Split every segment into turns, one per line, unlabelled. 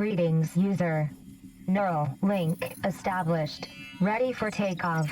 Greetings, user. Neural link established. Ready for takeoff.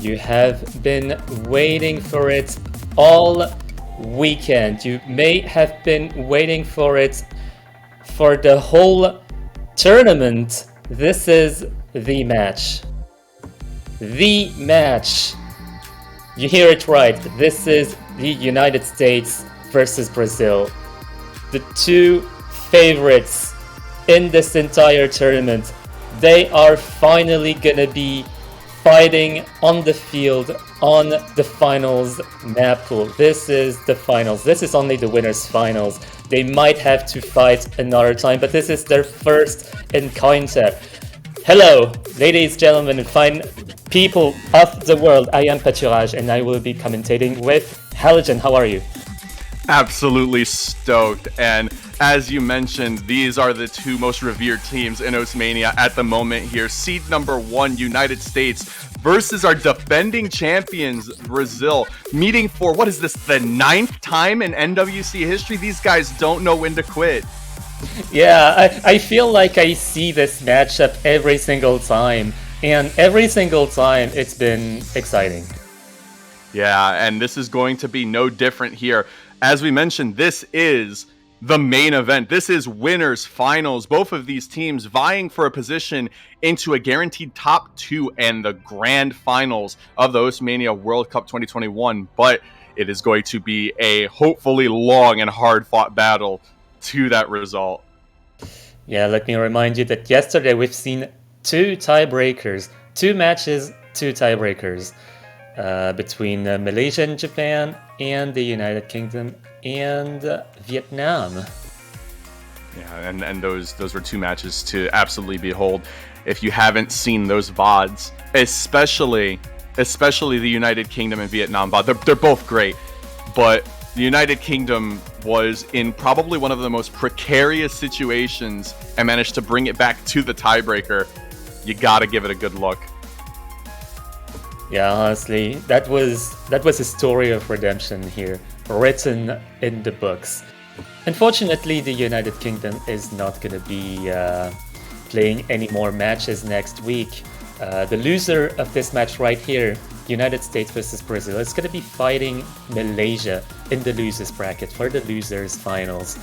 You have been waiting for it all weekend. You may have been waiting for it for the whole tournament. This is the match. The match. You hear it right. This is the United States versus Brazil. The two favorites in this entire tournament. They are finally gonna be fighting on the field on the finals map pool. This is the finals. This is only the winners' finals. They might have to fight another time, but this is their first encounter. Hello, ladies, gentlemen, and fine people of the world. I am Paturage, and I will be commentating with Halogen. How are you?
Absolutely stoked. And as you mentioned, these are the two most revered teams in Mania at the moment here. Seed number 1, United States, versus our defending champions, Brazil, meeting for, what is this, the 9th time in NWC history? These guys don't know when to quit.
Yeah, I feel like I see this matchup every single time, and every single time it's been exciting.
Yeah, and this is going to be no different here. As we mentioned, this is the main event. This is winners finals. Both of these teams vying for a position into a guaranteed top 2 and the grand finals of the Mania World Cup 2021. But it is going to be a hopefully long and hard fought battle to that result.
Yeah, let me remind you that yesterday we've seen 2 tiebreakers, 2 matches, 2 tiebreakers between Malaysia and Japan and the United Kingdom and Vietnam.
Yeah, and those were 2 matches to absolutely behold. If you haven't seen those VODs, especially the United Kingdom and Vietnam VOD, they're both great, but the United Kingdom was in probably one of the most precarious situations and managed to bring it back to the tiebreaker. You gotta give it a good look.
Yeah, honestly, that was a story of redemption here, written in the books. Unfortunately, the United Kingdom is not going to be playing any more matches next week. The loser of this match right here, United States versus Brazil, is going to be fighting Malaysia in the losers bracket for the losers finals.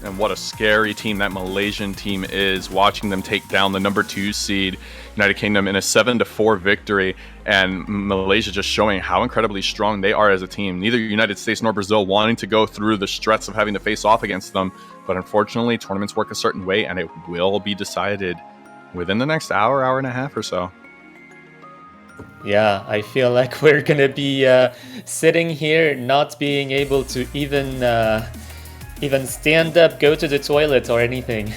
And what a scary team that Malaysian team is, watching them take down the number 2 seed United Kingdom in a 7-4 victory, and Malaysia just showing how incredibly strong they are as a team. Neither United States nor Brazil wanting to go through the stress of having to face off against them, but unfortunately tournaments work a certain way and it will be decided within the next hour and a half or so.
Yeah, I feel like we're gonna be sitting here not being able to even stand up, go to the toilet or anything.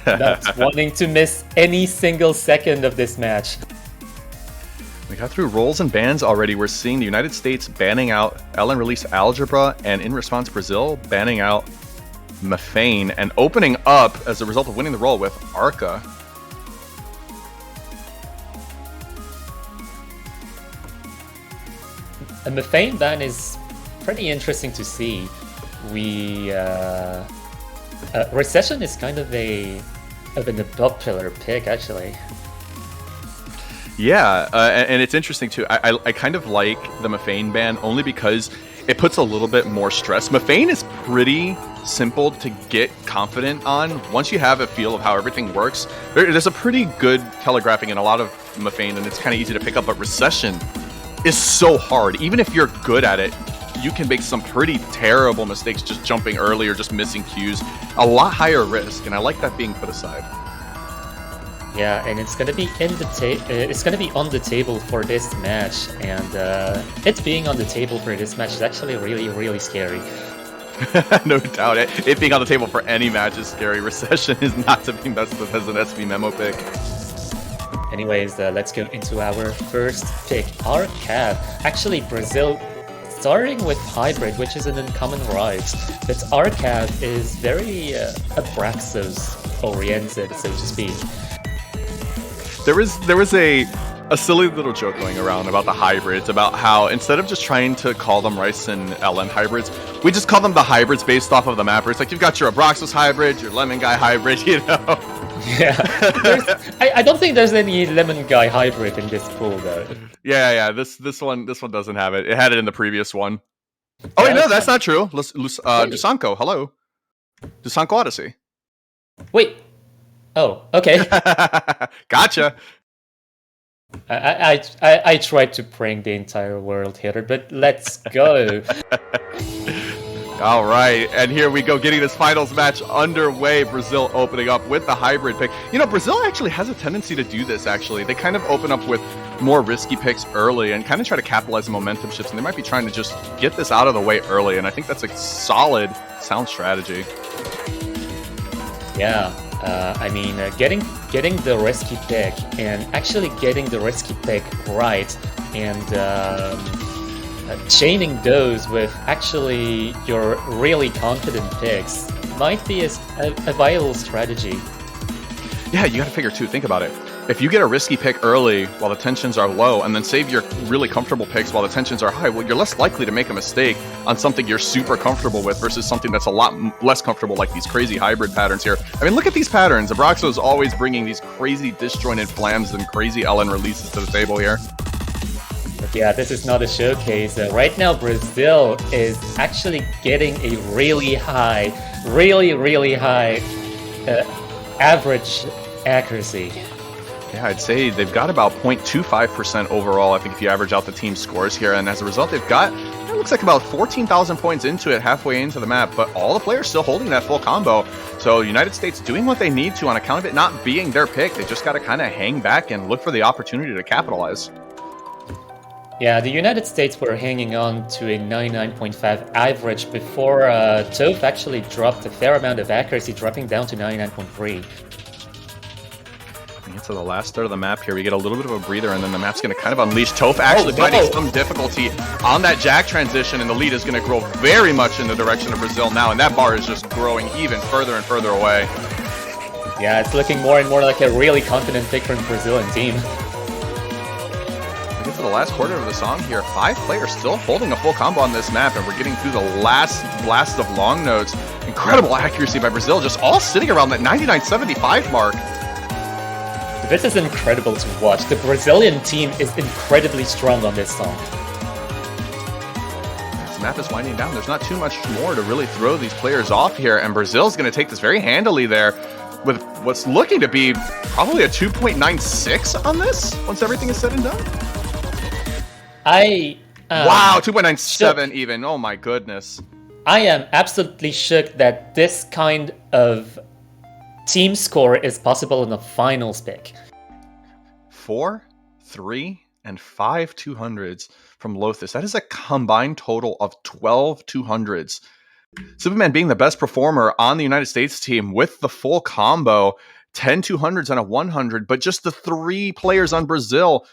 Not wanting to miss any single second of this match.
We got through roles and bans already. We're seeing the United States banning out LN Release Algebra, and in response Brazil banning out Methane, and opening up as a result of winning the role with Arca.
A Methane ban is pretty interesting to see. Recession is kind of an unpopular pick, actually.
Yeah, and it's interesting too. I kind of like the Methane ban only because it puts a little bit more stress. Methane is pretty simple to get confident on. Once you have a feel of how everything works, there's a pretty good telegraphing in a lot of Methane, and it's kind of easy to pick up. But Recession is so hard. Even if you're good at it, you can make some pretty terrible mistakes just jumping early or just missing cues. A lot higher risk, and I like that being put aside.
Yeah, and it's gonna be it's gonna be on the table for this match, and it being on the table for this match is actually really, really scary.
No doubt. It being on the table for any match is scary. Recession is not to be messed with as an SV memo pick.
Anyways, let's go into our first pick, our Cav. Actually, Brazil starting with Hybrid, which is an uncommon right, but our Cav is very Abraxos oriented, so to speak.
There was a silly little joke going around about the hybrids, about how instead of just trying to call them Rice and LN hybrids, we just call them the hybrids based off of the map. It's like you've got your Abraxos hybrid, your Lemon Guy hybrid, you know?
Yeah. I don't think there's any Lemon Guy hybrid in this pool, though.
Yeah. This one doesn't have it. It had it in the previous one. Oh, wait, no, that's not true. Dusanko, hello. Dusanko Odyssey.
Wait. Oh, okay.
Gotcha.
I tried to prank the entire world here, but let's go.
All right, and here we go, getting this finals match underway. Brazil opening up with the hybrid pick. You know, Brazil actually has a tendency to do this, actually. They kind of open up with more risky picks early and kind of try to capitalize on momentum shifts, and they might be trying to just get this out of the way early, and I think that's a solid, sound strategy.
Yeah, I mean, getting the risky pick and actually getting the risky pick right and chaining those with actually your really confident picks might be a viable strategy.
Yeah, you got to figure too. Think about it. If you get a risky pick early while the tensions are low and then save your really comfortable picks while the tensions are high, well, you're less likely to make a mistake on something you're super comfortable with versus something that's a lot less comfortable, like these crazy hybrid patterns here. I mean, look at these patterns. Abraxo is always bringing these crazy disjointed flams and crazy LN releases to the table here.
But yeah, this is not a showcase. Right now, Brazil is actually getting a really high average accuracy.
Yeah, I'd say they've got about 0.25% overall, I think, if you average out the team scores here. And as a result, they've got, it looks like about 14,000 points into it, halfway into the map. But all the players still holding that full combo. So United States doing what they need to on account of it not being their pick. They just got to kind of hang back and look for the opportunity to capitalize.
Yeah, the United States were hanging on to a 99.5 average before Toph actually dropped a fair amount of accuracy, dropping down to 99.3.
We get to the last third of the map here. We get a little bit of a breather, and then the map's going to kind of unleash. Toph actually finding some difficulty on that Jack transition, and the lead is going to grow very much in the direction of Brazil now, and that bar is just growing even further and further away.
Yeah, it's looking more and more like a really confident pick from the Brazilian team.
We get to the last quarter of the song here. 5 players still holding a full combo on this map, and we're getting through the last blast of long notes. Incredible accuracy by Brazil, just all sitting around that 99.75 mark.
This is incredible to watch. The Brazilian team is incredibly strong on this song.
This map is winding down. There's not too much more to really throw these players off here, and Brazil's going to take this very handily there with what's looking to be probably a 2.96 on this once everything is said and done. Wow, 2.97 even. Oh my goodness.
I am absolutely shook that this kind of team score is possible in a finals pick.
4, 3, and 5 200s from Lothus. That is a combined total of 12 200s. Superman being the best performer on the United States team with the full combo, 10 200s and a 100, but just the 3 players on Brazil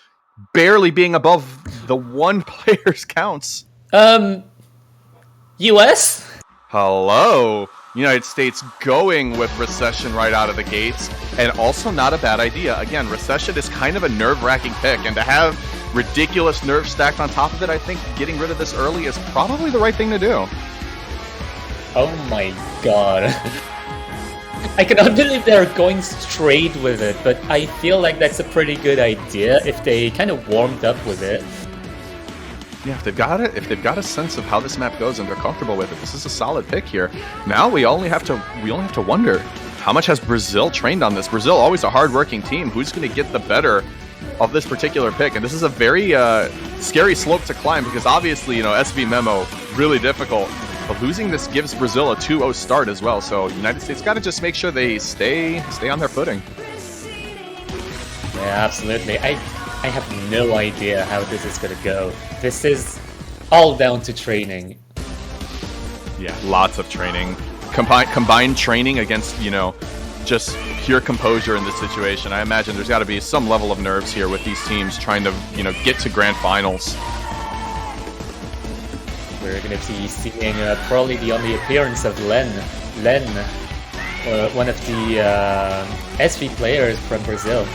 barely being above the 1 player's counts.
US?
Hello. United States going with Recession right out of the gates, and also not a bad idea. Again, Recession is kind of a nerve-wracking pick, and to have ridiculous nerve stacked on top of it, I think getting rid of this early is probably the right thing to do.
Oh my god. I cannot believe they're going straight with it, but I feel like that's a pretty good idea if they kind of warmed up with it.
Yeah, if they've got a sense of how this map goes and they're comfortable with it, this is a solid pick here. Now we only have to wonder, how much has Brazil trained on this? Brazil, always a hardworking team. Who's going to get the better of this particular pick? And this is a very scary slope to climb, because obviously, you know, SV Memo, really difficult. But losing this gives Brazil a 2-0 start as well. So United States got to just make sure they stay on their footing.
Yeah, absolutely. I have no idea how this is going to go. This is all down to training.
Yeah, lots of training. Combined training against, you know, just pure composure in this situation. I imagine there's got to be some level of nerves here with these teams trying to, you know, get to grand finals.
We're going to be seeing probably the only appearance of Len, one of the SV players from Brazil.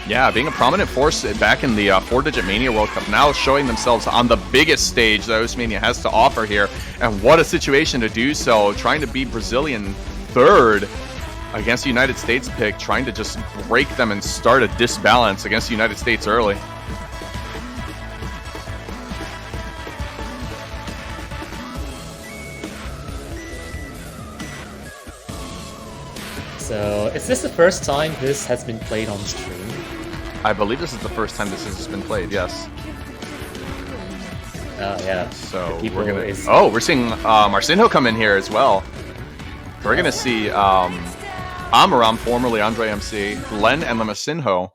Yeah, being a prominent force back in the 4-digit Mania World Cup, now showing themselves on the biggest stage that Oceania has to offer here. And what a situation to do so, trying to beat Brazilian third against the United States pick, trying to just break them and start a disbalance against the United States early.
So, is this the first time this has been played on stream?
I believe this is the first time this has been played, yes.
Yeah.
So
People
we're gonna.
is-
Oh, we're seeing Marcinho come in here as well. We're gonna see Amaram, formerly Andre MC, Len, and Lamasinho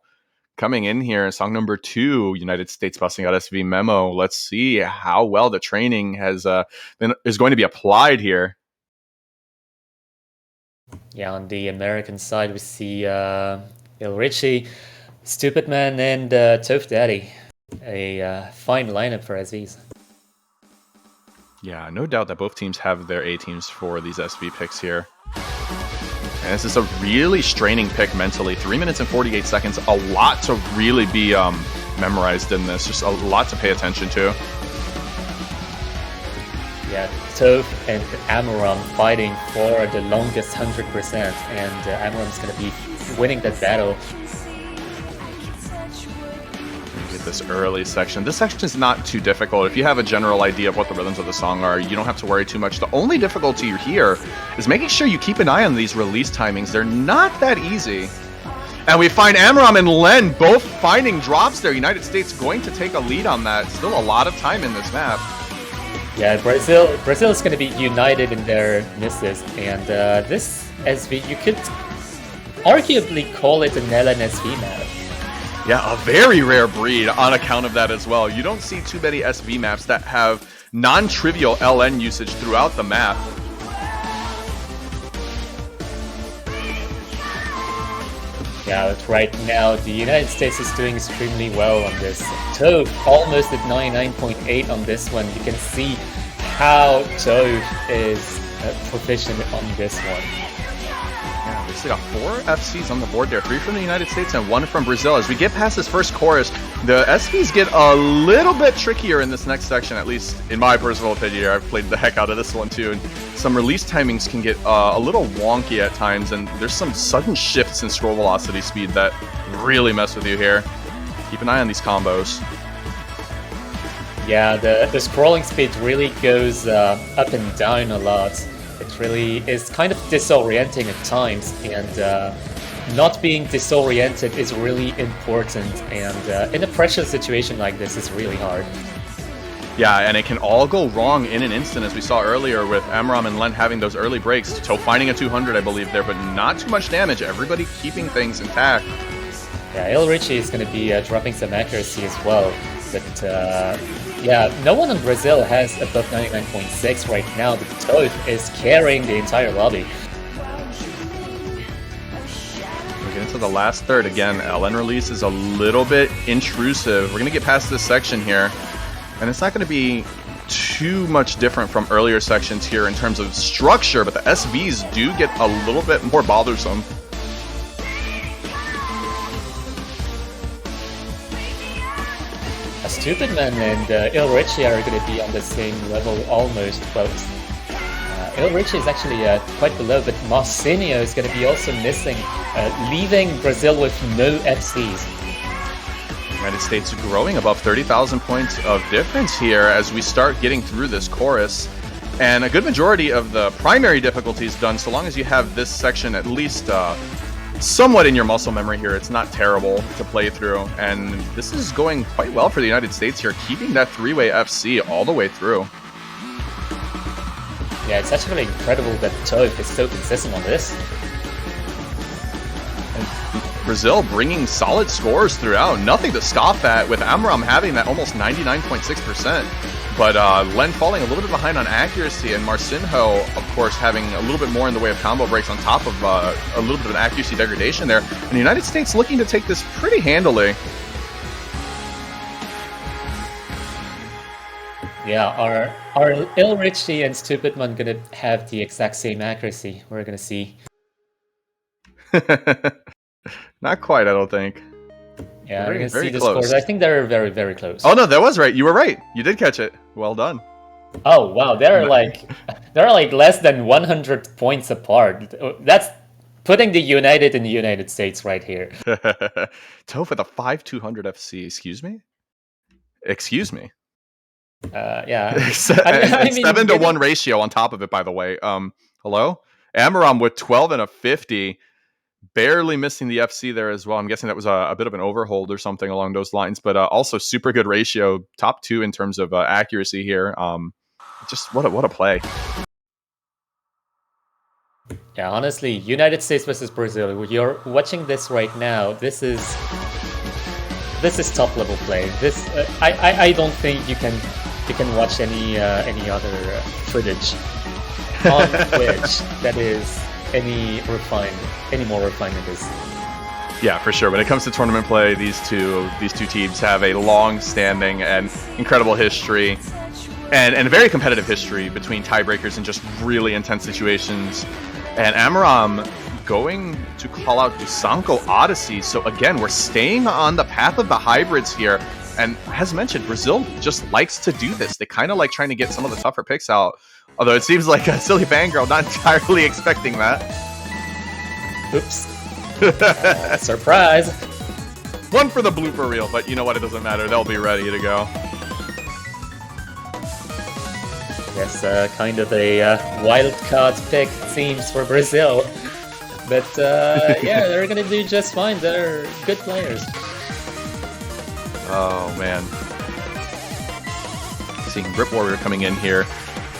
coming in here. Song number 2, United States busting out SV Memo. Let's see how well the training is going to be applied here.
Yeah, on the American side, we see Il Richie, Stupid Man, and Toph Daddy. A fine lineup for SVs.
Yeah, no doubt that both teams have their A teams for these SV picks here. And this is a really straining pick mentally. 3 minutes and 48 seconds. A lot to really be memorized in this. Just a lot to pay attention to.
Yeah, Toph and Amaram fighting for the longest 100%, and Amaram's gonna be winning that battle.
Get this early section. This section is not too difficult. If you have a general idea of what the rhythms of the song are, you don't have to worry too much. The only difficulty here is making sure you keep an eye on these release timings. They're not that easy. And we find Amaram and Len both finding drops there. United States going to take a lead on that. Still a lot of time in this map.
Yeah, Brazil is going to be united in their misses, and this SV, you could arguably call it an LN SV map.
Yeah, a very rare breed on account of that as well. You don't see too many SV maps that have non-trivial LN usage throughout the map.
Yeah, but right now the United States is doing extremely well on this. Toph almost at 99.8 on this one. You can see how Toph is proficient on this one.
Yeah, we still got 4 FCs on the board there. 3 from the United States and 1 from Brazil. As we get past this first chorus, the SVs get a little bit trickier in this next section, at least in my personal opinion. I've played the heck out of this one too, and some release timings can get a little wonky at times, and there's some sudden shifts in scroll velocity speed that really mess with you here. Keep an eye on these combos.
Yeah, the scrolling speed really goes up and down a lot. It really is kind of disorienting at times, and not being disoriented is really important, and in a pressure situation like this, it's really hard.
Yeah, and it can all go wrong in an instant, as we saw earlier with Amaram and Len having those early breaks. Toph finding a 200, I believe, there, but not too much damage. Everybody keeping things intact.
Yeah, Il Richie is going to be dropping some accuracy as well, but yeah, no one in Brazil has above 99.6 right now, but Toph is carrying the entire lobby.
We get into the last third again. LN release is a little bit intrusive. We're going to get past this section here, and it's not going to be too much different from earlier sections here in terms of structure, but the SVs do get a little bit more bothersome.
Stupid Man and Il Richie are going to be on the same level almost, but Il Richie is actually quite below, but Marcinho is going to be also missing, leaving Brazil with no FCs.
United States growing above 30,000 points of difference here as we start getting through this chorus. And a good majority of the primary difficulties done, so long as you have this section at least somewhat in your muscle memory here. It's not terrible to play through, and this is going quite well for the United States here, keeping that 3-way FC all the way through.
Yeah, it's actually incredible that Toph is so consistent on this.
And Brazil bringing solid scores throughout, nothing to scoff at, with Amaram having that almost 99.6%. But Len falling a little bit behind on accuracy, and Marcinho, of course, having a little bit more in the way of combo breaks on top of a little bit of an accuracy degradation there. And the United States looking to take this pretty handily.
Yeah, are Il Richie and Stupid Man gonna have the exact same accuracy? We're gonna see.
Not quite, I don't think.
Yeah,
Very,
we're gonna
very
see the
close.
scores. I think they're very, very close.
Oh no, that was right. You were right. You did catch it. Well done.
Oh wow, they're like less than 100 points apart. That's putting the United in the United States right here.
Toph with a 5,200 FC. Excuse me? Excuse me.
Yeah.
I mean, 7-to-1 ratio on top of it, by the way. Hello? Amaram with 12 and a 50. barely missing the FC there as well. I'm guessing that was a bit of an overhold or something along those lines, but also super good ratio, top 2 in terms of accuracy here. Just what a play.
Yeah, honestly, United States versus Brazil. You're watching this right now. This is top level play. This I don't think you can watch any other footage on Twitch that is any more refined than this.
Yeah, for sure. When it comes to tournament play, these two teams have a long-standing and incredible history, and a very competitive history between tiebreakers and just really intense situations. And Amaram going to call out Dusanko Odyssey. So again, we're staying on the path of the hybrids here. And as mentioned, Brazil just likes to do this. They kind of like trying to get some of the tougher picks out. Although it seems like a silly fangirl not entirely expecting that.
Oops. Surprise.
One for the blooper reel, but you know what? It doesn't matter. They'll be ready to go.
Yes, kind of a wild card pick seems for Brazil. But yeah, they're going to do just fine. They're good players.
Oh, man. Seeing Grip Warrior coming in here.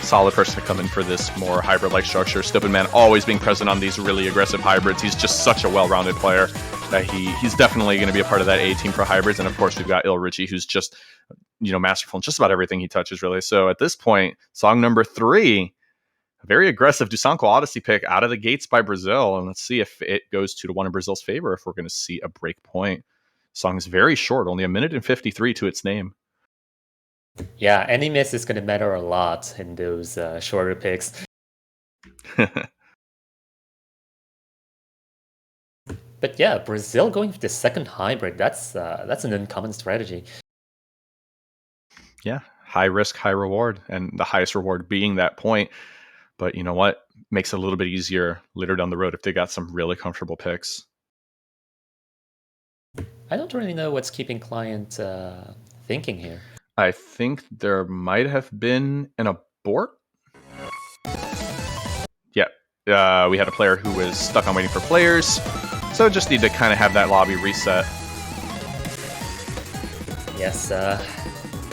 Solid person to come in for this more hybrid-like structure. Stupid Man always being present on these really aggressive hybrids. He's just such a well-rounded player that he's definitely going to be a part of that A team for hybrids. And of course, we've got Il Richie, who's just, masterful in just about everything he touches, really. So at this point, song number 3, a very aggressive Dusanko Odyssey pick out of the gates by Brazil. And let's see if it goes 2-1 in Brazil's favor, if we're going to see a break point. Song is very short, only 1:53 to its name.
Yeah, any miss is going to matter a lot in those shorter picks. But yeah, Brazil going for the second hybrid, that's an uncommon strategy.
Yeah, high risk, high reward, and the highest reward being that point. But you know what? Makes it a little bit easier later down the road if they got some really comfortable picks.
I don't really know what's keeping client thinking here.
I think there might have been an abort. Yeah, we had a player who was stuck on waiting for players, so just need to kind of have that lobby reset.
Yes,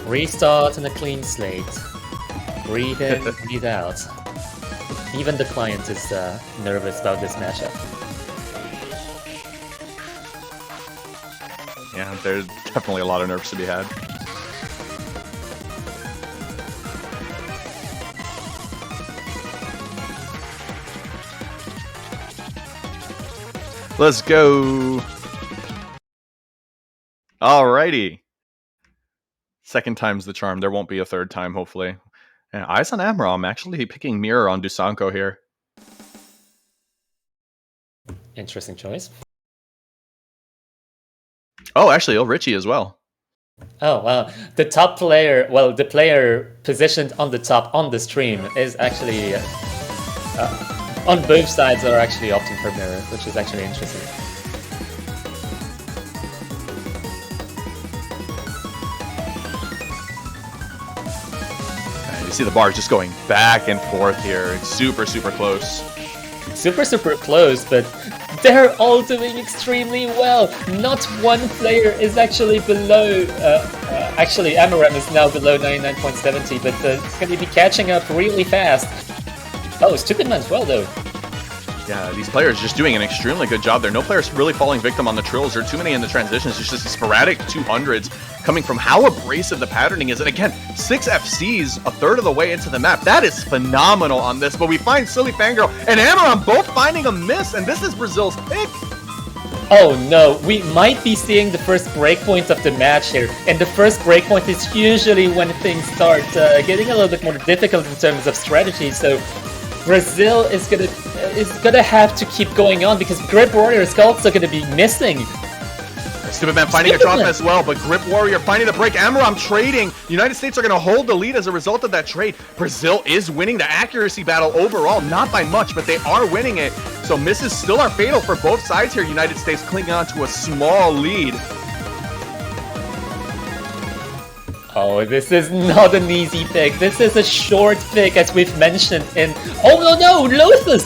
restart and a clean slate. Breathe in, breathe out. Even the client is nervous about this matchup.
Yeah, there's definitely a lot of nerves to be had. Let's go. Alrighty. Second time's the charm. There won't be a third time, hopefully. And eyes on Amaral. I'm actually picking Mirror on Dusanko here.
Interesting choice.
Oh, actually, Il Richie as well.
Oh, wow. The top player, well, the player positioned on the top on the stream is actually... on both sides are actually opting for Mirror, which is actually interesting.
You see the bars just going back and forth here. It's super, super close.
Super, super close, but they're all doing extremely well. Not one player is actually below... actually, Amaram is now below 99.70, but it's going to be catching up really fast. Oh, Stupid Man as well, though.
Yeah, these players just doing an extremely good job there. No players really falling victim on the trills. There are too many in the transitions. It's just sporadic 200s coming from how abrasive the patterning is. And again, 6 FCs a third of the way into the map. That is phenomenal on this. But we find Silly Fangirl and Amaram both finding a miss. And this is Brazil's pick.
Oh no, we might be seeing the first breakpoint of the match here. And the first breakpoint is usually when things start getting a little bit more difficult in terms of strategy. So Brazil is gonna have to keep going on because Grip Warrior is also gonna be missing.
Stupid Man finding a drop as well, but Grip Warrior finding the break. Amaram trading. United States are going to hold the lead as a result of that trade. Brazil is winning the accuracy battle overall, not by much, but they are winning it. So misses still are fatal for both sides here. United States clinging on to a small lead.
Oh, this is not an easy pick. This is a short pick, as we've mentioned in... Oh, no, Lothus!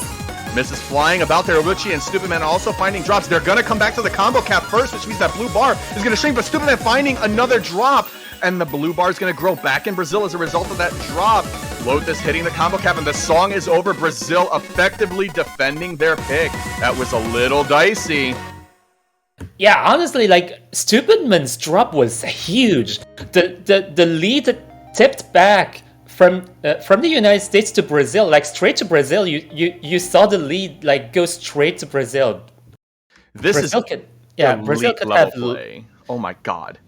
Miss is flying about there. Uruchi and Stupid Man also finding drops. They're going to come back to the combo cap first, which means that blue bar is going to shrink, but Stupid Man finding another drop. And the blue bar is going to grow back in Brazil as a result of that drop. Lotus hitting the combo cap, and the song is over. Brazil effectively defending their pick. That was a little dicey.
Yeah, honestly, like, Stupid Man's drop was huge. The lead tipped back from the United States to Brazil, like straight to Brazil. You saw the lead like go straight to Brazil.
Brazil
could
have play. Oh my god.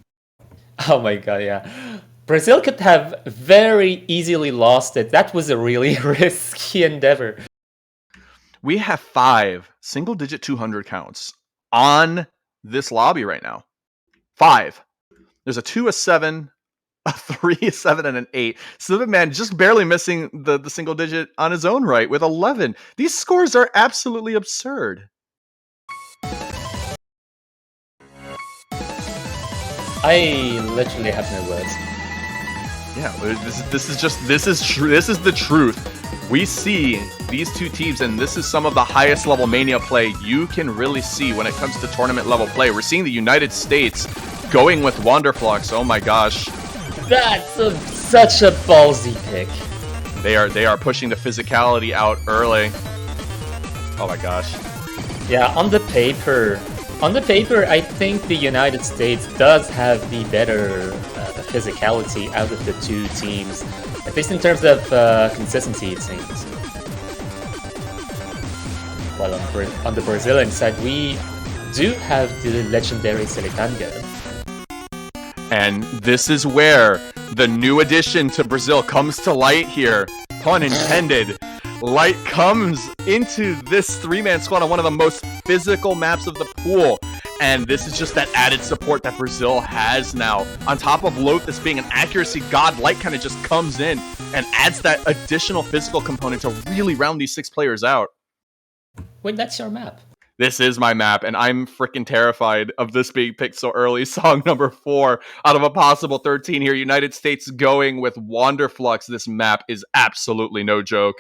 Oh my god, yeah. Brazil could have very easily lost it. That was a really risky endeavor.
We have 5 single-digit 200 counts on this lobby right now. 5. There's a 2, a 7, a 3, a 7, and an 8. Stupid Man just barely missing the single digit on his own right with 11. These scores are absolutely absurd.
I literally have no words.
Yeah, this is the truth. We see these two teams, and this is some of the highest level Mania play you can really see when it comes to tournament level play. We're seeing the United States going with Wonderflux. Oh my gosh.
That's such a ballsy pick.
They are pushing the physicality out early. Oh my gosh.
Yeah, on the paper, I think the United States does have the better physicality out of the two teams, at least in terms of consistency, it seems. While on the Brazilian side, we do have the legendary Selecanga.
And this is where the new addition to Brazil comes to light here. Pun intended. Light comes into this 3-man squad on one of the most physical maps of the pool. And this is just that added support that Brazil has now. On top of Lotus being an accuracy god, Light kind of just comes in and adds that additional physical component to really round these 6 players out.
Wait, that's your map.
This is my map, and I'm freaking terrified of this being picked so early. Song number 4 out of a possible 13 here. United States going with Wanderflux. This map is absolutely no joke.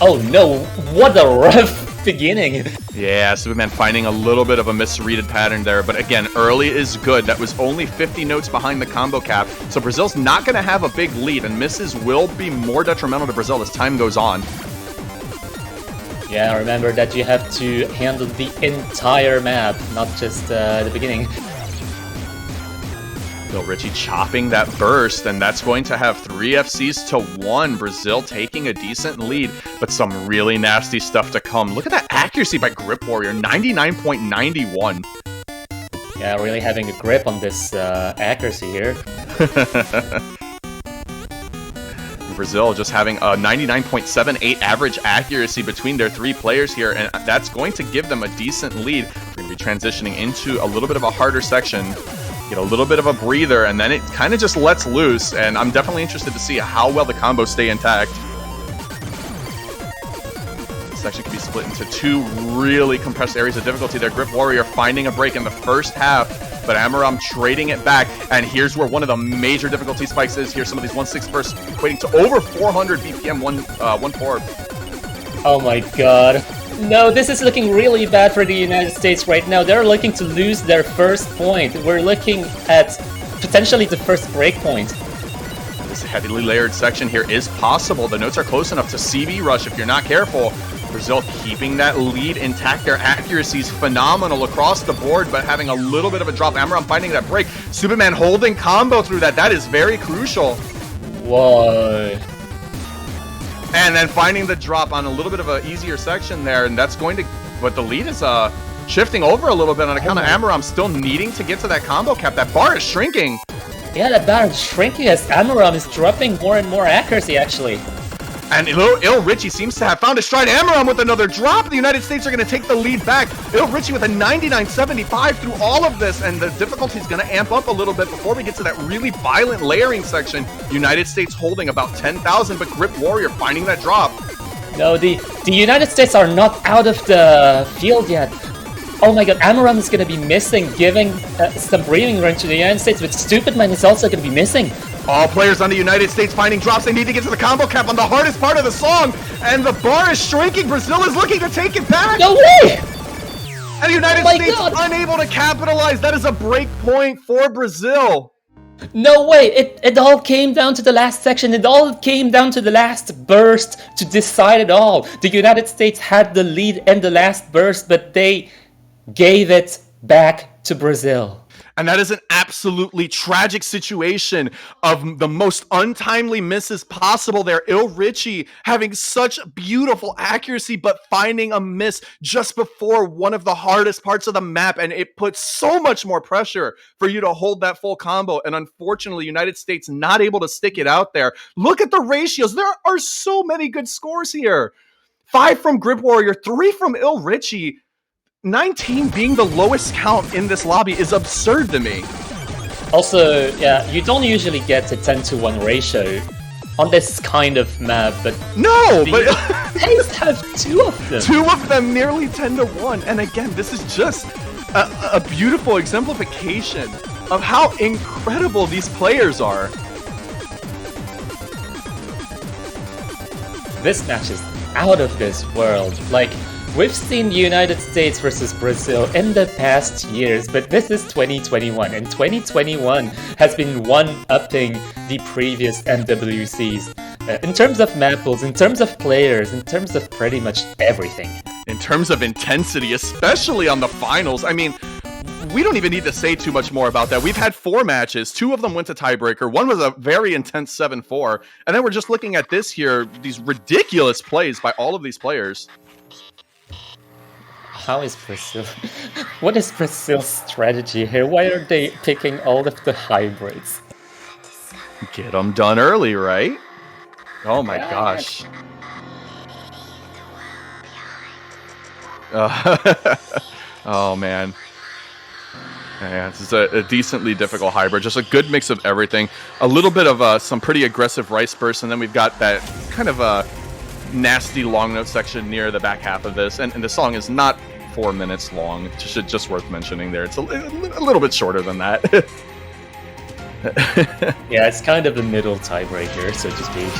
Oh no, what a rough beginning.
Yeah, Superman finding a little bit of a misreaded pattern there, but again, early is good. That was only 50 notes behind the combo cap, so Brazil's not going to have a big lead, and misses will be more detrimental to Brazil as time goes on.
Yeah, remember that you have to handle the entire map, not just the beginning.
Bill Ritchie chopping that burst, and that's going to have 3 FCs to 1. Brazil taking a decent lead, but some really nasty stuff to come. Look at that accuracy by Grip Warrior, 99.91.
Yeah, really having a grip on this accuracy here.
Brazil just having a 99.78 average accuracy between their 3 players here, and that's going to give them a decent lead. We're going to be transitioning into a little bit of a harder section. Get a little bit of a breather, and then it kind of just lets loose, and I'm definitely interested to see how well the combos stay intact. This section can be split into 2 really compressed areas of difficulty there. Grip Warrior finding a break in the first half, but Amaram trading it back, and here's where one of the major difficulty spikes is. Here's some of these 1/6 bursts equating to over 400 BPM 1/4.
Oh my god. No, this is looking really bad for the United States right now. They're looking to lose their first point. We're looking at potentially the first break point.
This heavily layered section here is possible. The notes are close enough to CV rush if you're not careful. Brazil keeping that lead intact. Their accuracy is phenomenal across the board, but having a little bit of a drop. Amaram finding that break. Superman holding combo through that. That is very crucial.
Whoa.
And then finding the drop on a little bit of an easier section there, and that's going to... But the lead is shifting over a little bit on account of Amaram still needing to get to that combo cap. That bar is shrinking.
Yeah, that bar is shrinking as Amaram is dropping more and more accuracy, actually.
And Il Richie seems to have found a stride. Amaram with another drop. The United States are going to take the lead back. Il Richie with a 99.75 through all of this, and the difficulty is going to amp up a little bit before we get to that really violent layering section. United States holding about 10,000, but Grip Warrior finding that drop.
No, the United States are not out of the field yet. Oh my god, Amaram is going to be missing, giving some breathing room to the United States, but Stupid Man is also going to be missing.
All players on the United States finding drops. They need to get to the combo cap on the hardest part of the song. And the bar is shrinking. Brazil is looking to take it back.
No way!
And the United
Oh
States
God.
unable to capitalize. That is a break point for Brazil.
No way! It all came down to the last section. It all came down to the last burst to decide it all. The United States had the lead in the last burst, but they gave it back to Brazil.
And that is an absolutely tragic situation of the most untimely misses possible there. Richie having such beautiful accuracy, but finding a miss just before one of the hardest parts of the map. And it puts so much more pressure for you to hold that full combo. And unfortunately, United States not able to stick it out there. Look at the ratios. There are so many good scores here. 5 from Grip Warrior, 3 from Richie. 19 being the lowest count in this lobby is absurd to me.
Also, yeah, you don't usually get a 10-to-1 ratio on this kind of map, but
No, but
States have 2 of them.
2 of them nearly 10-1. And again, this is just a beautiful exemplification of how incredible these players are.
This match is out of this world. Like, we've seen the United States versus Brazil in the past years, but this is 2021, and 2021 has been one-upping the previous MWCs. In terms of map pools, in terms of players, in terms of pretty much everything.
In terms of intensity, especially on the finals, I mean, we don't even need to say too much more about that. We've had 4 matches. 2 of them went to tiebreaker. One was a very intense 7-4. And then we're just looking at this here, these ridiculous plays by all of these players.
How is Brazil? What is Brazil's strategy here? Why are they picking all of the hybrids?
Get them done early, right? Oh my gosh. Oh man. Yeah, this is a decently difficult hybrid. Just a good mix of everything. A little bit of some pretty aggressive rice bursts, and then we've got that kind of a nasty long note section near the back half of this. And the song is not 4 minutes long. Just worth mentioning there. It's a little bit shorter than that.
Yeah, it's kind of the middle tiebreaker, so to speak.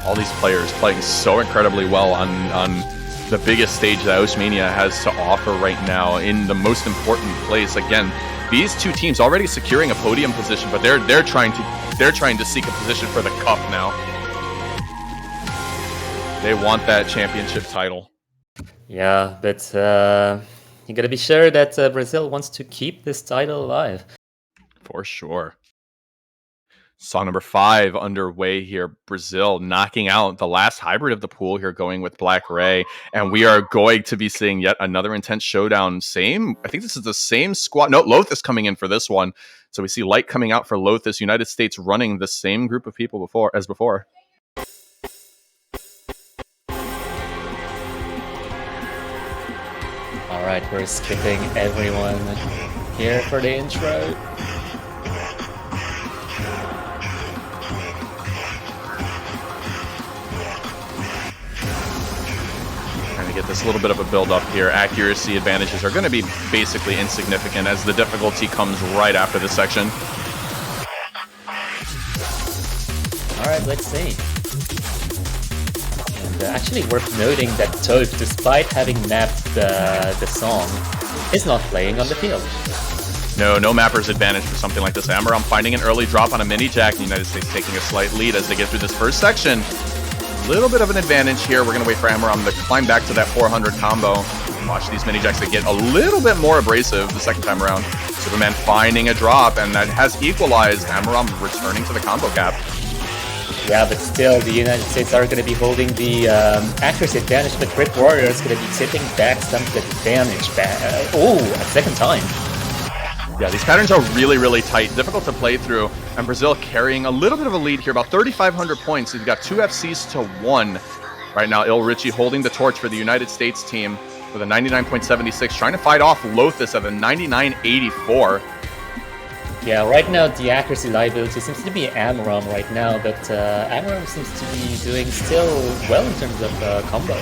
All these players playing so incredibly well on the biggest stage that Mania has to offer right now in the most important place. Again, these 2 teams already securing a podium position, but they're trying to seek a position for the cup now. They want that championship title.
Yeah, but you gotta be sure that Brazil wants to keep this title alive.
For sure. Song number 5 underway here. Brazil knocking out the last hybrid of the pool here, going with Black Ray. And we are going to be seeing yet another intense showdown. I think this is the same squad. No, Lothus coming in for this one. So we see Light coming out for Lothus. United States running the same group of people as before.
Alright, we're skipping everyone here for the intro.
Get this little bit of a build up here. Accuracy advantages are going to be basically insignificant as the difficulty comes right after this section.
Alright, let's see. And actually worth noting that Toph, despite having mapped the song, is not playing on the field.
No mapper's advantage for something like this. Amaram finding an early drop on a mini jack. The United States taking a slight lead as they get through this first section. Little bit of an advantage here. We're going to wait for Amaram to climb back to that 400 combo. Watch these mini jacks that get a little bit more abrasive the second time around. Superman finding a drop, and that has equalized. Amaram returning to the combo cap.
Yeah, but still, the United States are going to be holding the accuracy advantage, but Grip Warrior is going to be tipping back some of the damage back. A second time.
Yeah, these patterns are really, really tight, difficult to play through, and Brazil carrying a little bit of a lead here, about 3,500 points. We've got 2 FCs to 1 right now. Richie holding the torch for the United States team with a 99.76, trying to fight off Lothus at a 99.84.
Yeah, right now the accuracy liability seems to be Amaram right now, but Amaram seems to be doing still well in terms of combo.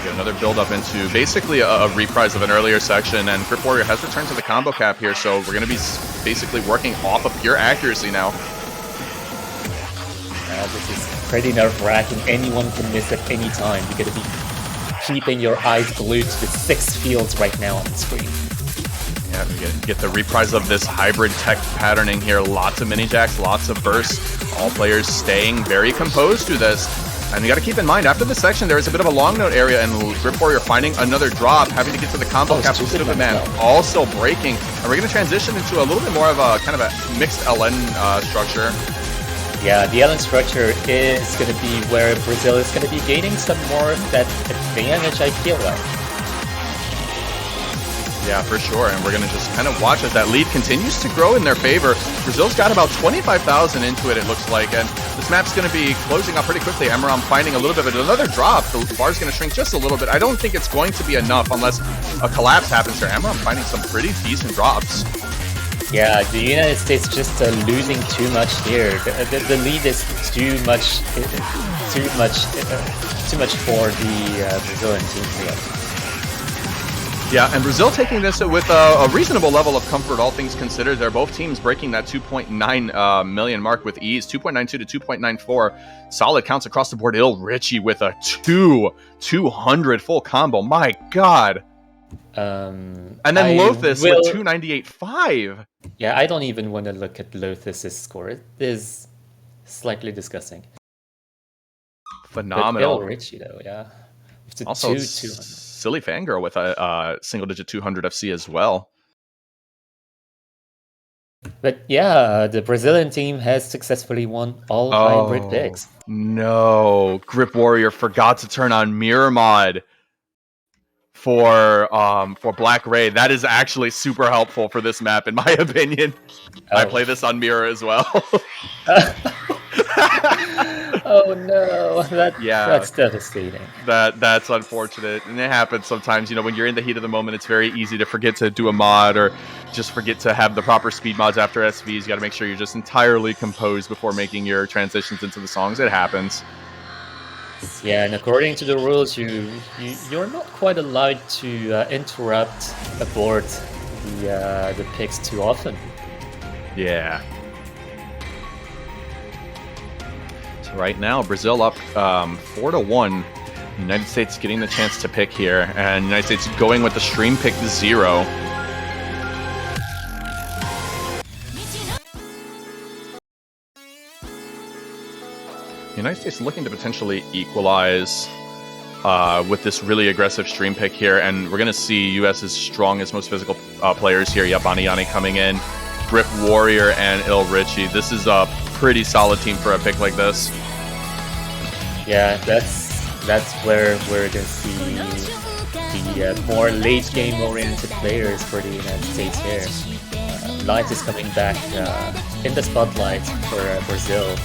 Get another build-up into basically a reprise of an earlier section, and Grip Warrior has returned to the combo cap here, so we're going to be basically working off of pure accuracy now.
This is pretty nerve-wracking. Anyone can miss at any time. You're going to be keeping your eyes glued to the 6 fields right now on the screen.
Yeah, we get the reprise of this hybrid tech patterning here. Lots of mini jacks, lots of bursts. All players staying very composed through this. And you got to keep in mind, after this section, there is a bit of a long note area, and Grip Warrior finding another drop, having to get to the combo cap with Stupid Man, also breaking. And we're going to transition into a little bit more of a kind of a mixed LN structure.
Yeah, the LN structure is going to be where Brazil is going to be gaining some more of that advantage, I feel like.
Yeah, for sure, and we're going to just kind of watch as that lead continues to grow in their favor. Brazil's got about 25,000 into it, it looks like, and this map's going to be closing up pretty quickly. Emeram finding a little bit of another drop. The bar's going to shrink just a little bit. I don't think it's going to be enough unless a collapse happens here. Emeram finding some pretty decent drops. Yeah,
the United States just losing too much here. The lead is too much for the Brazilian team here.
Yeah, and Brazil taking this with a reasonable level of comfort, all things considered. They're both teams breaking that 2.9 million mark with ease, 2.92 to 2.94. Solid counts across the board. Richie with a 200 full combo. My God. And then Lothus with 298.5.
Yeah, I don't even want to look at Lothus's score. It is slightly disgusting.
Phenomenal.
But Richie though, yeah.
Also, silly fangirl with a single-digit 200 FC as well.
But yeah, the Brazilian team has successfly won all hybrid picks.
No, Grip Warrior forgot to turn on Mirror Mod for Black Ray. That is actually super helpful for this map, in my opinion. I play this on Mirror as well.
Oh no, that's devastating.
That's unfortunate, and it happens sometimes. You know, when you're in the heat of the moment, it's very easy to forget to do a mod or just forget to have the proper speed mods after SVs. You got to make sure you're just entirely composed before making your transitions into the songs. It happens.
Yeah, and according to the rules, you're not quite allowed to interrupt a board the picks too often.
Yeah. Right now, Brazil up 4-1. United States getting the chance to pick here, and United States going with the stream pick 0. United States looking to potentially equalize with this really aggressive stream pick here, and we're going to see US's strongest, most physical players here. Yabani coming in, Grip Warrior, and Richie. This is a pretty solid team for a pick like this.
Yeah, that's where we're gonna see the more late game oriented players for the United States here. Light is coming back in the spotlight for Brazil.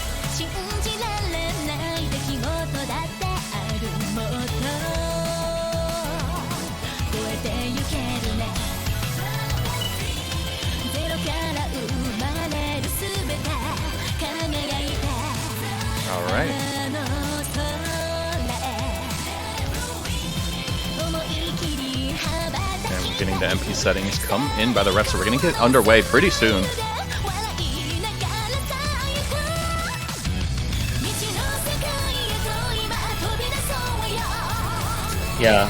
All right. And we're getting the MP settings come in by the refs, so we're going to get underway pretty soon.
Yeah,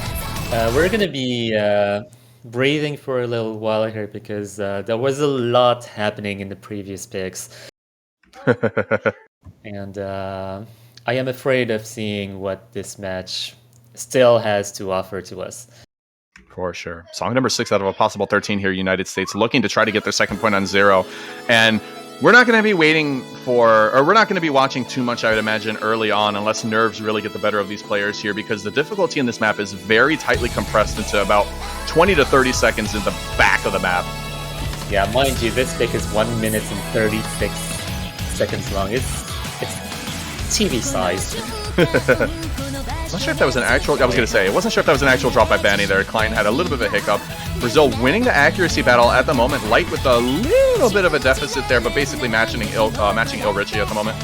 we're going to be breathing for a little while here because there was a lot happening in the previous picks. And I am afraid of seeing what this match still has to offer to us.
For sure. Song number 6 out of a possible 13 here, United States looking to try to get their second point on 0. And we're not going to be waiting for, or we're not going to be watching too much, I would imagine, early on, unless nerves really get the better of these players here, because the difficulty in this map is very tightly compressed into about 20 to 30 seconds in the back of the map.
Yeah, mind you, this pick is 1 minute and 36 seconds long. It's TV size.
I'm not sure if that was an actual... I was going to say, I wasn't sure if that was an actual drop by Banny there. Klein had a little bit of a hiccup. Brazil winning the accuracy battle at the moment. Light with a little bit of a deficit there, but basically matching Richie at the moment.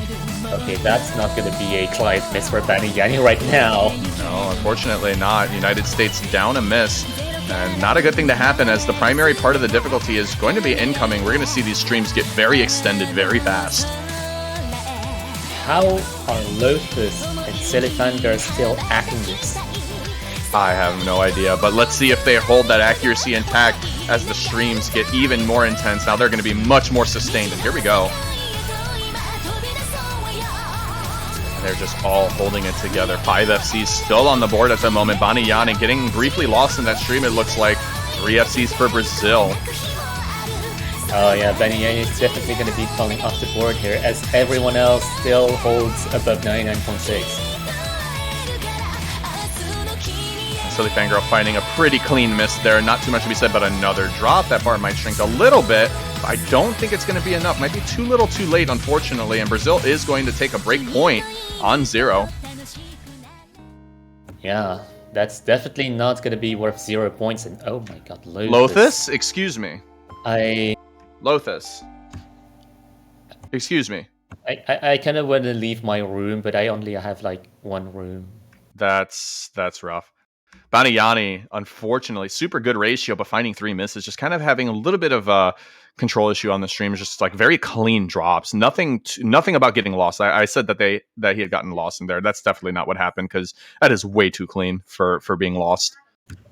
Okay, that's not gonna be a client miss for Benny Yanni right now.
No, unfortunately not. United States down a miss. And not a good thing to happen, as the primary part of the difficulty is going to be incoming. We're going to see these streams get very extended very fast.
How are Lotus and Silifander still acting this?
I have no idea, but let's see if they hold that accuracy intact as the streams get even more intense. Now they're going to be much more sustained, and here we go. And they're just all holding it together. 5 FCs still on the board at the moment. Baniyani getting briefly lost in that stream, it looks like. 3 FCs for Brazil.
Oh yeah, Benny Yanni is definitely going to be falling off the board here, as everyone else still holds above 99.6.
Silly Fangirl finding a pretty clean miss there. Not too much to be said, but another drop. That bar might shrink a little bit. But I don't think it's going to be enough. Might be too little too late, unfortunately. And Brazil is going to take a break point on 0.
Yeah, that's definitely not going to be worth 0 points. And oh my god, Lotus.
Lothus? Excuse me.
Lotus.
Excuse me.
I kind of want to leave my room, but I only have like 1 room.
That's rough. Baniyani, unfortunately, super good ratio, but finding 3 misses, just kind of having a little bit of a control issue on the stream. Just like very clean drops. Nothing about getting lost. I said that he had gotten lost in there. That's definitely not what happened, because that is way too clean for being lost.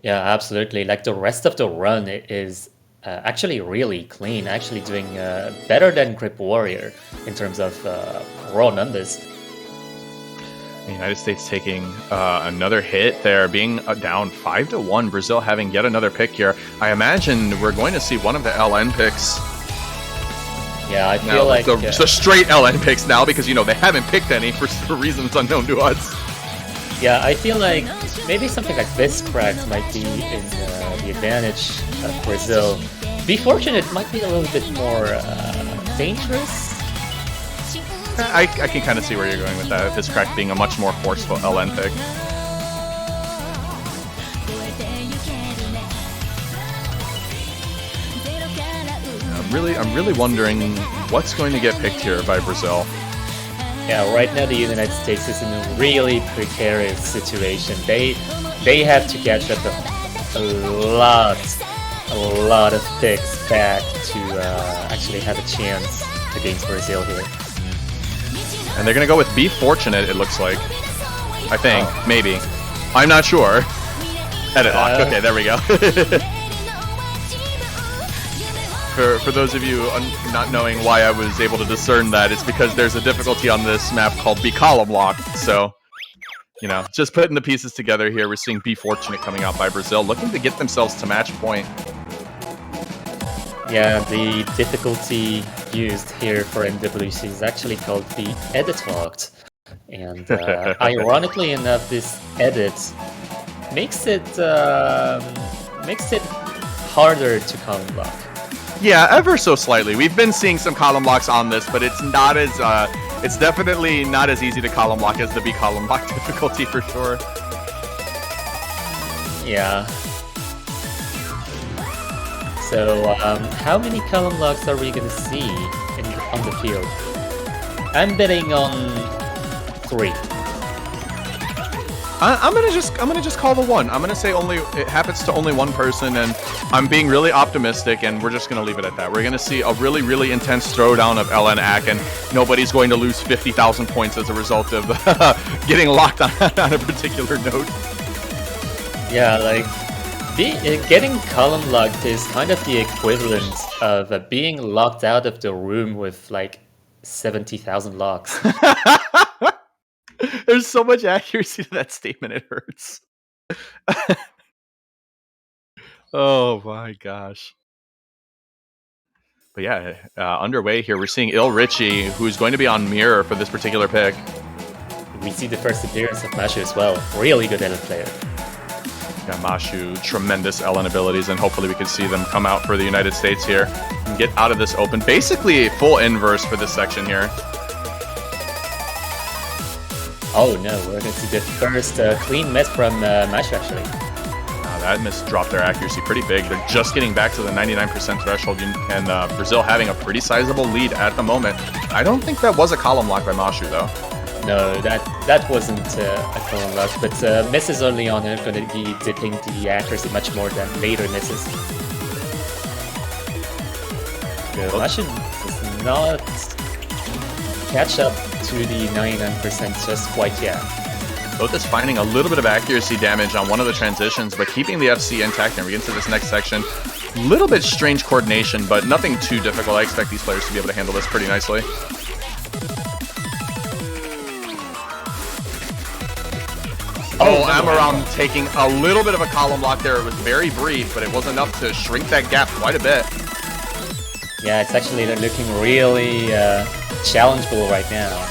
Yeah, absolutely. Like the rest of the run is actually really clean. Actually doing better than Grip Warrior in terms of raw numbers.
The United States taking another hit there, being down 5-1. Brazil having yet another pick here. I imagine we're going to see one of the LN picks.
Yeah, I feel
now,
like
the straight LN picks now, because they haven't picked any for reasons unknown to us.
Yeah, I feel like maybe something like this cracked might be in the advantage of Brazil. Be fortunate might be a little bit more dangerous.
I can kind of see where you're going with that. This crack being a much more forceful LN pick. I'm really wondering what's going to get picked here by Brazil.
Yeah, right now the United States is in a really precarious situation. They have to catch up a lot of picks back to actually have a chance against Brazil here.
And they're going to go with Be Fortunate, it looks like. I think. Maybe. I'm not sure. Edit lock. Okay, there we go. For those of you not knowing why I was able to discern that, it's because there's a difficulty on this map called Be Column Lock. So, just putting the pieces together here, we're seeing Be Fortunate coming out by Brazil, looking to get themselves to match point.
Yeah, the difficulty used here for MWC is actually called the Edit Locked. And ironically enough, this edit makes it harder to column lock.
Yeah, ever so slightly. We've been seeing some column locks on this, but it's not as it's definitely not as easy to column lock as the Be Column Lock difficulty for sure.
Yeah. So, how many column locks are we gonna see on the field? I'm betting on 3.
I'm gonna just call the 1. I'm gonna say it happens to only 1 person, and I'm being really optimistic, and we're just gonna leave it at that. We're gonna see a really, really intense throwdown of LN Ak, and nobody's going to lose 50,000 points as a result of getting locked on a particular note.
Yeah, like getting column locked is kind of the equivalent of being locked out of the room with like 70,000 locks.
There's so much accuracy to that statement, it hurts. Oh my gosh. But yeah, underway here, we're seeing Il Richie, who's going to be on mirror for this particular pick.
We see the first appearance of Mashu as well. Really good LN player.
Yeah, Mashu, tremendous LN abilities, and hopefully we can see them come out for the United States here and get out of this open. Basically, full inverse for this section here.
Oh no, we're going to see the first clean mess from Mashu actually.
that miss dropped their accuracy pretty big. They're just getting back to the 99% threshold, and Brazil having a pretty sizable lead at the moment. I don't think that was a column lock by Mashu, though.
No, that wasn't a column lock, but misses early on are going to be dipping the accuracy much more than later misses. Mashu does not catch up to the 99% just quite yet.
Both is finding a little bit of accuracy damage on one of the transitions, but keeping the FC intact, and we get into this next section. Little bit strange coordination, but nothing too difficult. I expect these players to be able to handle this pretty nicely. Oh, Amaram taking a little bit of a column lock there. It was very brief, but it was enough to shrink that gap quite a bit.
Yeah, it's actually looking really challengeable right now.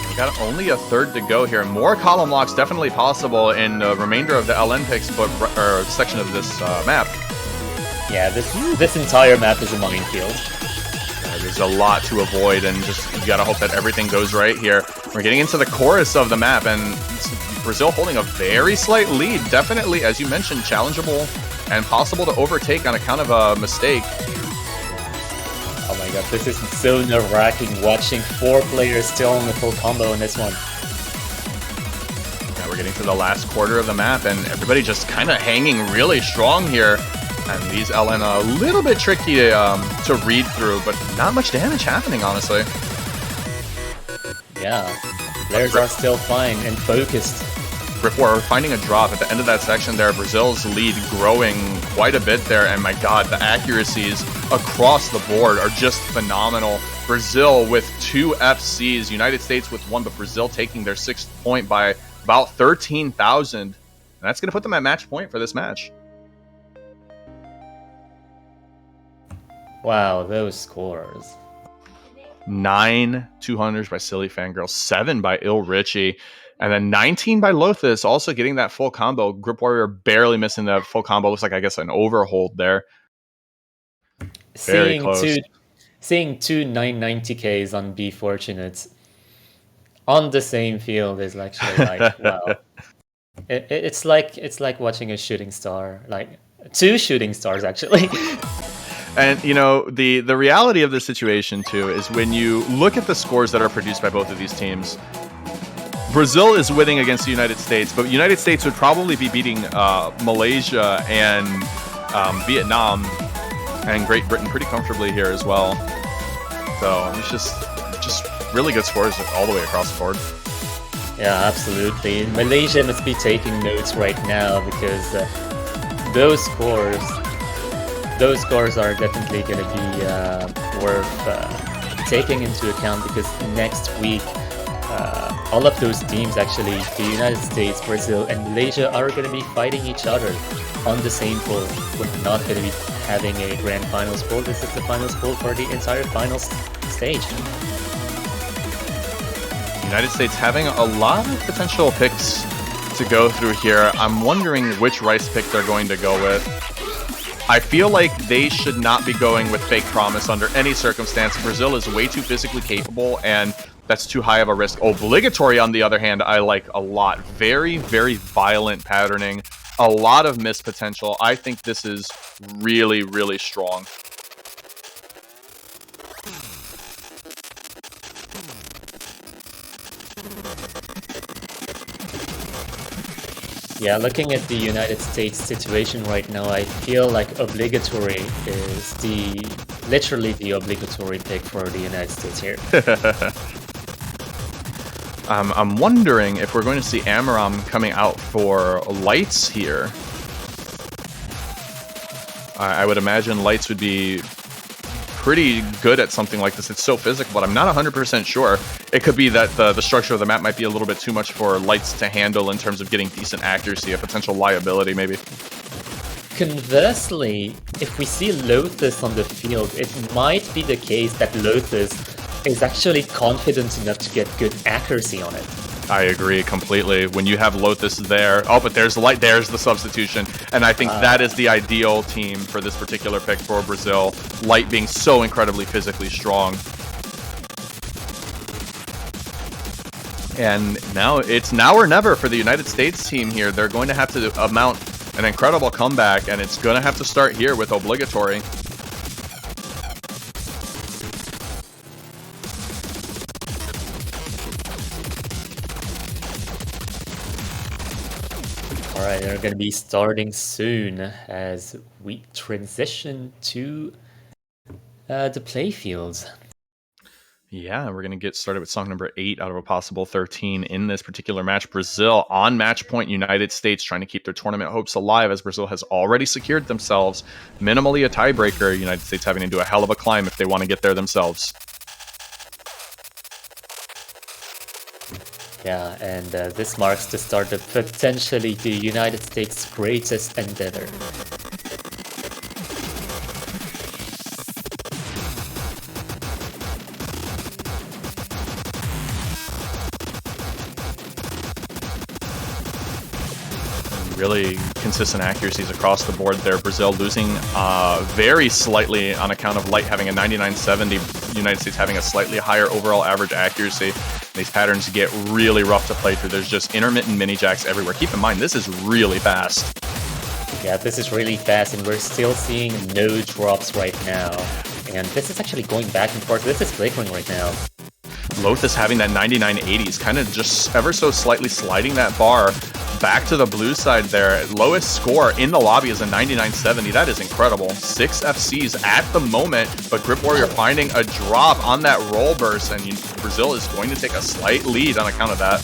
We got only a third to go here. More column locks definitely possible in the remainder of the LN picks, but section of this map.
Yeah, this entire map is a minefield.
There's a lot to avoid, and just you gotta hope that everything goes right here. We're getting into the chorus of the map, and Brazil holding a very slight lead. Definitely, as you mentioned, challengeable and possible to overtake on account of a mistake.
Oh my god, this is so nerve-wracking watching 4 players still in the full combo in this one.
Yeah, we're getting to the last quarter of the map, and everybody just kind of hanging really strong here. And these LN a little bit tricky to read through, but not much damage happening, honestly.
Yeah, players are still fine and focused.
We're finding a drop at the end of that section there. Brazil's lead growing quite a bit there, and my god, the accuracies across the board are just phenomenal. Brazil with 2 FCs, United States with 1, but Brazil taking their 6th point by about 13,000. And that's going to put them at match point for this match.
Wow, those scores.
9 200s by Silly Fangirl, 7 by Ill Richie, and then 19 by Lothus, also getting that full combo. Grip Warrior barely missing that full combo. Looks like, I guess, an overhold there. Very close.
Seeing 2 990Ks on Be Fortunate on the same field is actually like, wow. It's like watching a shooting star, like 2 shooting stars actually.
And, you know, the reality of the situation, too, is when you look at the scores that are produced by both of these teams, Brazil is winning against the United States, but the United States would probably be beating Malaysia and Vietnam and Great Britain pretty comfortably here as well. So it's just really good scores all the way across the board.
Yeah, absolutely. Malaysia must be taking notes right now because those scores are definitely going to be worth taking into account, because next week all of those teams, actually, the United States, Brazil, and Malaysia, are going to be fighting each other on the same pool. We're not going to be having a grand finals pool. This is the finals pool for the entire finals stage.
United States having a lot of potential picks to go through here. I'm wondering which Rice pick they're going to go with. I feel like they should not be going with Fake Promise under any circumstance. Brazil is way too physically capable, and that's too high of a risk. Obligatory, on the other hand, I like a lot. Very, very violent patterning. A lot of miss potential. I think this is really, really strong.
Yeah, looking at the United States situation right now, I feel like Obligatory is literally the obligatory pick for the United States here.
I'm wondering if we're going to see Amaram coming out for Lights here. I would imagine Lights would be pretty good at something like this. It's so physical, but I'm not 100% sure. It could be that the structure of the map might be a little bit too much for Lights to handle in terms of getting decent accuracy, a potential liability maybe.
Conversely, if we see Lothus on the field, it might be the case that Lothus is actually confident enough to get good accuracy on it.
I agree completely. When you have Lothus there, oh, but there's Light, there's the substitution, and I think that is the ideal team for this particular pick for Brazil. Light being so incredibly physically strong. And now it's now or never for the United States team here. They're going to have to mount an incredible comeback, and it's going to have to start here with obligatory.
Alright, they're going to be starting soon as we transition to the playfields.
Yeah, we're going to get started with song number 8 out of a possible 13 in this particular match. Brazil on match point, United States trying to keep their tournament hopes alive as Brazil has already secured themselves minimally a tiebreaker. United States having to do a hell of a climb if they want to get there themselves.
Yeah, and this marks the start of potentially the United States' greatest endeavor.
Really consistent accuracies across the board there. Brazil losing very slightly on account of Light having a 99.70, United States having a slightly higher overall average accuracy. These patterns get really rough to play through. There's just intermittent mini jacks everywhere. Keep in mind, this is really fast.
Yeah, this is really fast, and we're still seeing no drops right now. And this is actually going back and forth. This is flickering right now.
Lotus having that 99.80s, kind of just ever so slightly sliding that bar back to the blue side there. Lowest score in the lobby is a 99.70. That is incredible. 6 FCs at the moment, but Grip Warrior finding a drop on that roll burst, and Brazil is going to take a slight lead on account of that.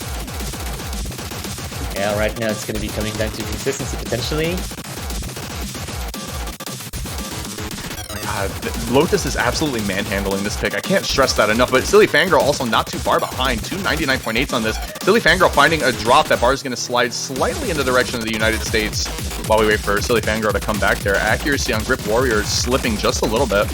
Yeah, right now it's going to be coming down to consistency potentially.
Lotus is absolutely manhandling this pick. I can't stress that enough, but Silly Fangirl also not too far behind. 299.8s on this. Silly Fangirl finding a drop. That bar is going to slide slightly in the direction of the United States while we wait for Silly Fangirl to come back there. Accuracy on Grip Warrior is slipping just a little bit.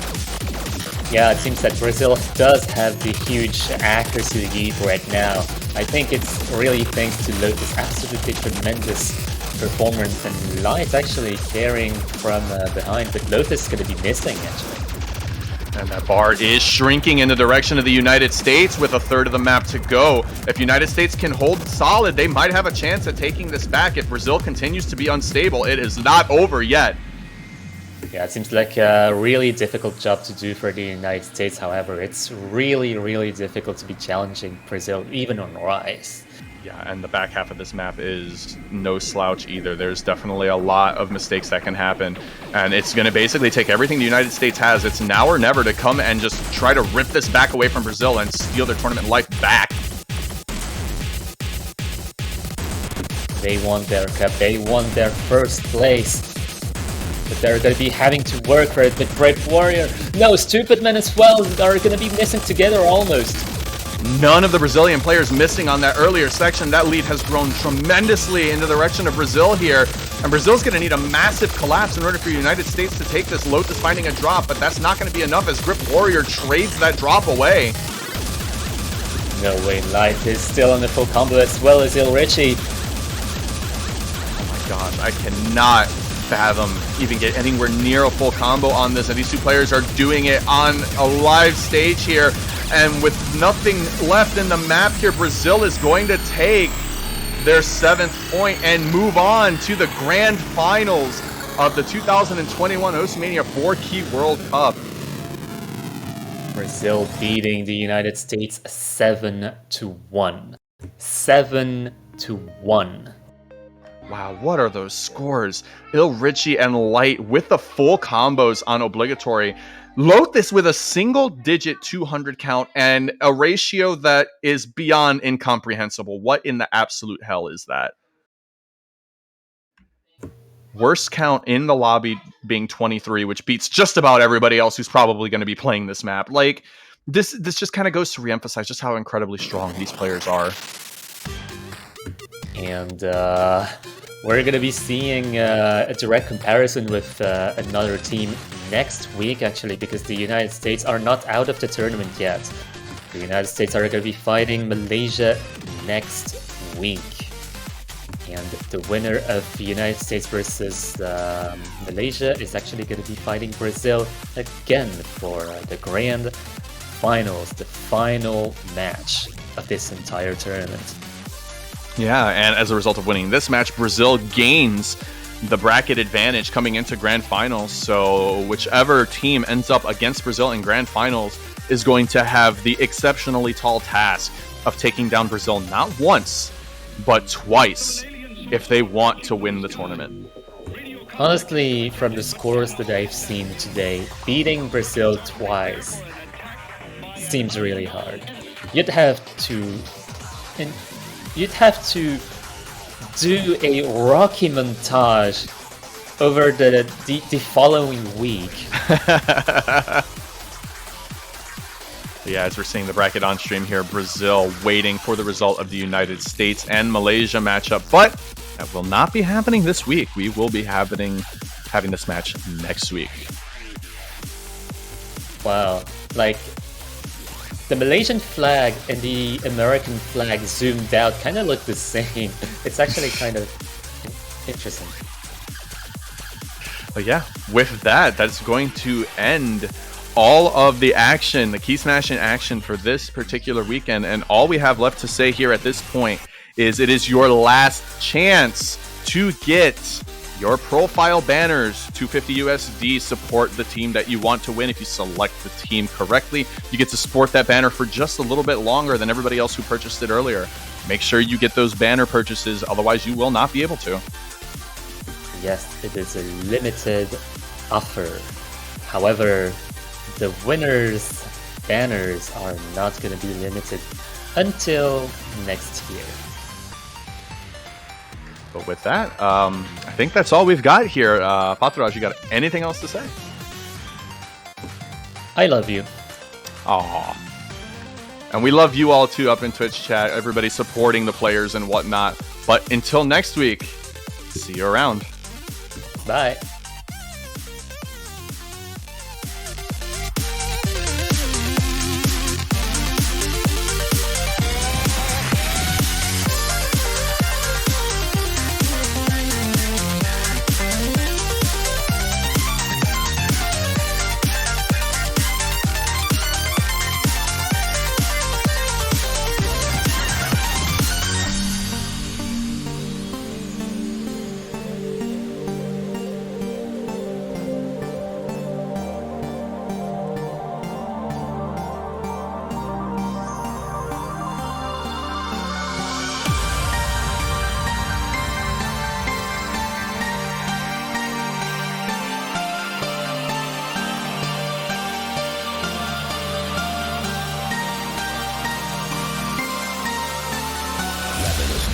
Yeah, it seems that Brazil does have the huge accuracy lead right now. I think it's really thanks to Lotus' absolutely tremendous performance, and Light actually carrying from behind, but Lotus is going to be missing actually.
And that bar is shrinking in the direction of the United States with a third of the map to go. If United States can hold solid, they might have a chance at taking this back. If Brazil continues to be unstable, it is not over yet.
Yeah, it seems like a really difficult job to do for the United States. However, it's really, really difficult to be challenging Brazil, even on Rise.
Yeah, and the back half of this map is no slouch either. There's definitely a lot of mistakes that can happen, and it's going to basically take everything the United States has. It's now or never to come and just try to rip this back away from Brazil and steal their tournament life back.
They won their cup, they won their first place, but they're going to be having to work for it. But Brave Warrior, no, Stupid Man as well, are going to be missing together almost.
None of the Brazilian players missing on that earlier section. That lead has grown tremendously in the direction of Brazil here. And Brazil's going to need a massive collapse in order for the United States to take this. Lotus finding a drop, but that's not going to be enough as Grip Warrior trades that drop away.
No way, Light is still on the full combo as well as Il Richie.
Oh my god, I cannot fathom even get anywhere near a full combo on this. And these two players are doing it on a live stage here. And with nothing left in the map here, Brazil is going to take their 7th point and move on to the grand finals of the 2021 Oceania 4-Key World Cup.
Brazil beating the United States 7-1. 7-1.
Wow, what are those scores? Il Richie and Light with the full combos on obligatory. Lotus with a single-digit 200 count and a ratio that is beyond incomprehensible. What in the absolute hell is that? Worst count in the lobby being 23, which beats just about everybody else who's probably going to be playing this map. Like, this just kind of goes to reemphasize just how incredibly strong these players are.
And we're going to be seeing a direct comparison with another team next week, actually, because the United States are not out of the tournament yet. The United States are going to be fighting Malaysia next week. And the winner of the United States versus Malaysia is actually going to be fighting Brazil again for the grand finals, the final match of this entire tournament.
Yeah, and as a result of winning this match, Brazil gains the bracket advantage coming into grand finals. So whichever team ends up against Brazil in grand finals is going to have the exceptionally tall task of taking down Brazil not once, but twice if they want to win the tournament.
Honestly, from the scores that I've seen today, beating Brazil twice seems really hard. You'd have to do a Rocky montage over the following week.
Yeah, as we're seeing the bracket on stream here, Brazil waiting for the result of the United States and Malaysia matchup, but that will not be happening this week. We will be having this match next week.
Wow, like the Malaysian flag and the American flag zoomed out kind of look the same. It's actually kind of interesting.
But yeah, with that, that's going to end all of the action, the key smashing action for this particular weekend. And all we have left to say here at this point is it is your last chance to get your profile banners. 250 USD, support the team that you want to win. If you select the team correctly, you get to sport that banner for just a little bit longer than everybody else who purchased it earlier. Make sure you get those banner purchases, otherwise you will not be able to.
Yes, it is a limited offer. However, the winners' banners are not going to be limited until next year.
But with that, I think that's all we've got here. Patraj, you got anything else to say?
I love you.
Aww. And we love you all too up in Twitch chat, everybody supporting the players and whatnot. But until next week, see you around.
Bye.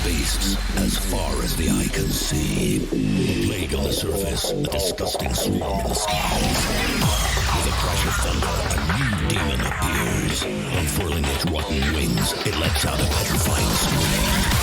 Beasts as far as the eye can see. A plague on the surface, a disgusting swarm in the skies. With a crash of thunder, a new demon appears. Unfurling its rotten wings, it lets out a petrifying scream.